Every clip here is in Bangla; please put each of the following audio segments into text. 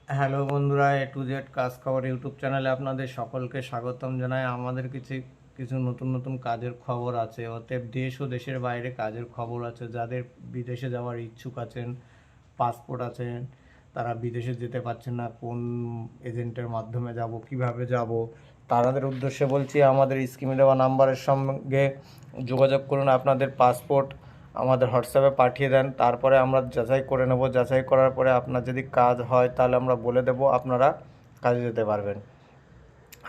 হ্যালো বন্ধুরা, এ টু জেড কাজ খবর ইউটিউব চ্যানেলে আপনাদের সকলকে স্বাগতম জানাই। আমাদের কিছু কিছু নতুন নতুন কাজের খবর আছে, অতএব দেশ ও দেশের বাইরে কাজের খবর আছে। যাদের বিদেশে যাওয়ার ইচ্ছুক আছেন, পাসপোর্ট আছেন, তারা বিদেশে যেতে পারছেন না, কোন এজেন্টের মাধ্যমে যাব, কিভাবে যাব, তাদের উদ্দেশ্যে বলছি, আমাদের স্ক্রিনে দেওয়া নাম্বারের সঙ্গে যোগাযোগ করুন। আপনাদের পাসপোর্ট আমাদের হোয়াটসঅ্যাপে পাঠিয়ে দেন, তারপরে আমরা যাচাই করে নেব। যাচাই করার পরে আপনার যদি কাজ হয় তাহলে আমরা বলে দেব, আপনারা কাজে যেতে পারবেন।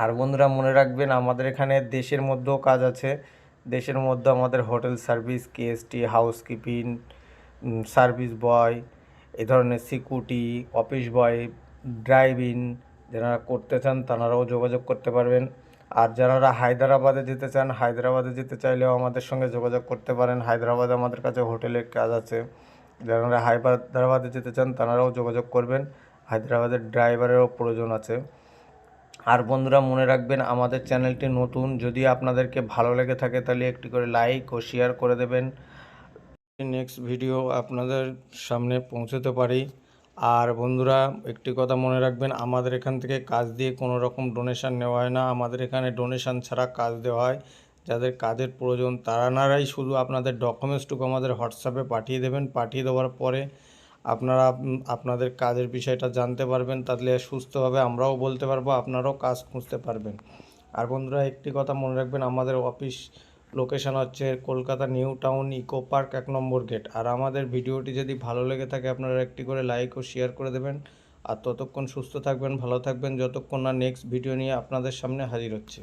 আর বন্ধুরা মনে রাখবেন, আমাদের এখানে দেশের মধ্যেও কাজ আছে। দেশের মধ্যে আমাদের hotel service, KST, housekeeping, service boy, এই ধরনের সিকিউরিটি, অফিস বয়, ড্রাইভিং যারা করতে চান তারাও যোগাযোগ করতে পারবেন। আর যারা হায়দ্রাবাদে যেতে চান, হায়দ্রাবাদে যেতে চাইলেও আমাদের সঙ্গে যোগাযোগ করতে পারেন। হায়দ্রাবাদে আমাদের কাছে হোটেলের কাজ আছে। যারা হায়দ্রাবাদে যেতে চান তারাও যোগাযোগ করবেন। হায়দ্রাবাদের ড্রাইভারেরও প্রয়োজন আছে। আর বন্ধুরা মনে রাখবেন, আমাদের চ্যানেলটি নতুন, যদি আপনাদেরকে ভালো লেগে থাকে তাহলে একটি করে লাইক ও শেয়ার করে দেবেন, নেক্সট ভিডিও আপনাদের সামনে পৌঁছতে পারি। আর বন্ধুরা একটি কথা মনে রাখবেন, আমাদের এখান থেকে কাজ দিয়ে কোনো রকম ডোনেশন নেওয়া হয় না। আমাদের এখানে ডোনেশন ছাড়া কাজ দেওয়া হয়। যাদের কাজের প্রয়োজন তারাই শুধু আপনাদের ডকুমেন্টসটুকু আমাদের হোয়াটসঅ্যাপে পাঠিয়ে দেবেন। পাঠিয়ে দেওয়ার পরে আপনারা আপনাদের কাজের বিষয়টা জানতে পারবেন, তাহলে সুস্থভাবে আমরাও বলতে পারবো, আপনারাও কাজ খুঁজতে পারবেন। আর বন্ধুরা একটি কথা মনে রাখবেন, আমাদের অফিস লোকেশান হচ্ছে Kolkata New Town, Eco Park, 1 নম্বর গেট। আর আমাদের ভিডিওটি যদি ভালো লেগে থাকে আপনারা একটি করে লাইক ও শেয়ার করে দেবেন। আর ততক্ষণ সুস্থ থাকবেন, ভালো থাকবেন, যতক্ষণ না নেক্সট ভিডিও নিয়ে আপনাদের সামনে হাজির হচ্ছে।